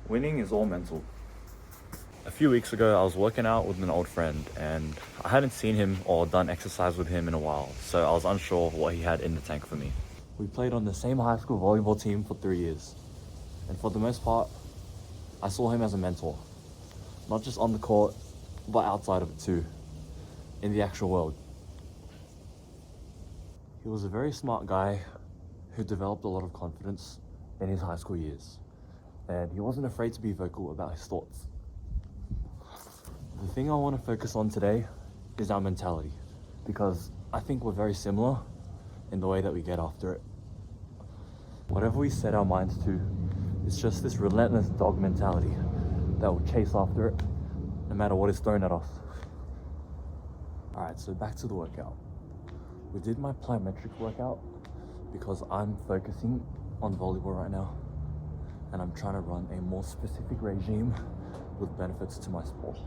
Winning is all mental. A few weeks ago, I was working out with an old friend and I hadn't seen him or done exercise with him in a while, so I was unsure of what he had in the tank for me. We played on the same high school volleyball team for 3 years, and for the most part, I saw him as a mentor. Not just on the court, but outside of it too, in the actual world. He was a very smart guy who developed a lot of confidence in his high school years, and he wasn't afraid to be vocal about his thoughts. The thing I want to focus on today is our mentality, because I think we're very similar in the way that we get after it. Whatever we set our minds to, it's just this relentless dog mentality that will chase after it, no matter what is thrown at us. Alright, so back to the workout. We did my plyometrics workout because I'm focusing on volleyball right now, and I'm trying to run a more specific regime with benefits to my sport.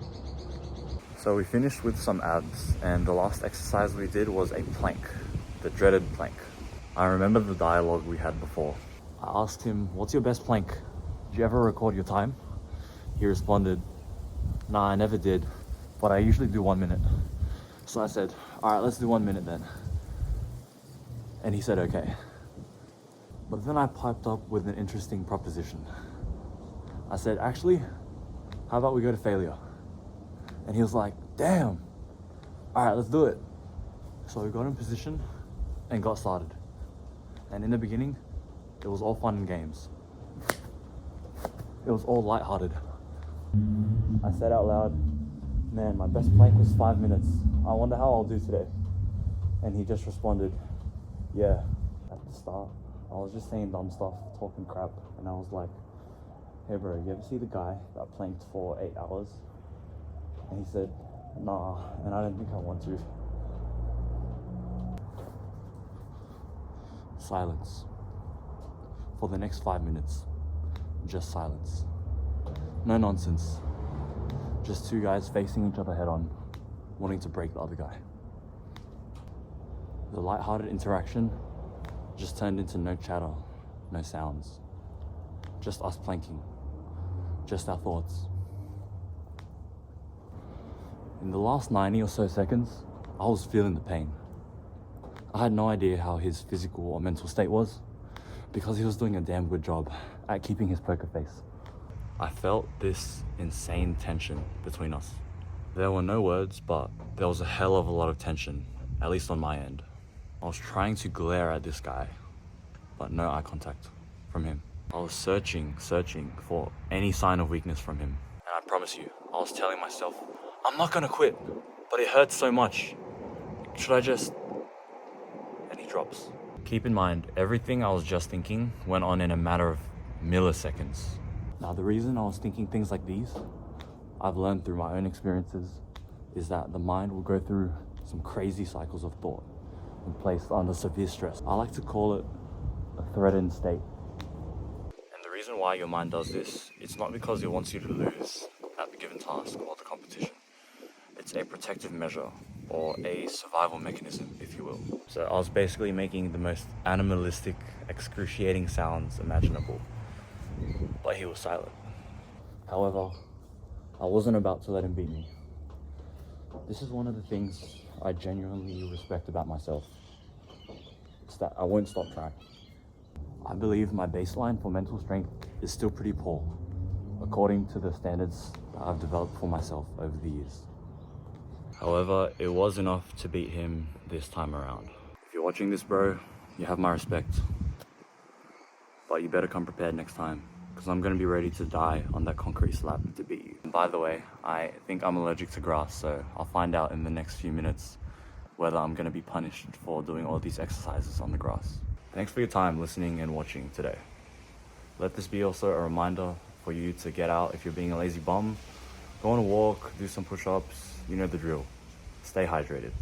So we finished with some abs, and the last exercise we did was a plank, the dreaded plank. I remember the dialogue we had before. I asked him, "What's your best plank? Did you ever record your time?" He responded, "Nah, I never did, but I usually do 1 minute." So I said, "Alright, let's do 1 minute then." And he said, "Okay." But then I piped up with an interesting proposition. I said, "Actually, how about we go to failure?" And he was like, "Damn, alright, let's do it." So we got in position and got started. And in the beginning, it was all fun and games. It was all lighthearted. I said out loud, "Man, my best plank was 5 minutes. I wonder how I'll do today." And he just responded, "Yeah." At the start, I was just saying dumb stuff, talking crap, and I was like, "Hey bro, you ever see the guy that planked for 8 hours? And he said, "Nah, and I don't think I want to." Silence. For the next 5 minutes, just silence. No nonsense. Just two guys facing each other head on, wanting to break the other guy. The lighthearted interaction just turned into no chatter, no sounds. Just us planking. Just our thoughts. In the last 90 or so seconds, I was feeling the pain. I had no idea how his physical or mental state was, because he was doing a damn good job at keeping his poker face. I felt this insane tension between us. There were no words, but there was a hell of a lot of tension, at least on my end. I was trying to glare at this guy, but no eye contact from him. I was searching for any sign of weakness from him. And I promise you, I was telling myself, I'm not gonna quit, but it hurts so much. Should I just... And he drops. Keep in mind, everything I was just thinking went on in a matter of milliseconds. Now, the reason I was thinking things like these, I've learned through my own experiences, is that the mind will go through some crazy cycles of thought when placed under severe stress. I like to call it a threatened state. And the reason why your mind does this, it's not because it wants you to lose at the given task or the competition. It's a protective measure, or a survival mechanism, if you will. So I was basically making the most animalistic, excruciating sounds imaginable, but he was silent. However, I wasn't about to let him beat me. This is one of the things I genuinely respect about myself. It's that I won't stop trying. I believe my baseline for mental strength is still pretty poor, according to the standards that I've developed for myself over the years. However, it was enough to beat him this time around. If you're watching this, bro, you have my respect. But you better come prepared next time, because I'm going to be ready to die on that concrete slab to beat you. And by the way, I think I'm allergic to grass, so I'll find out in the next few minutes whether I'm going to be punished for doing all these exercises on the grass. Thanks for your time listening and watching today. Let this be also a reminder for you to get out if you're being a lazy bum. Go on a walk, do some push-ups, you know the drill. Stay hydrated.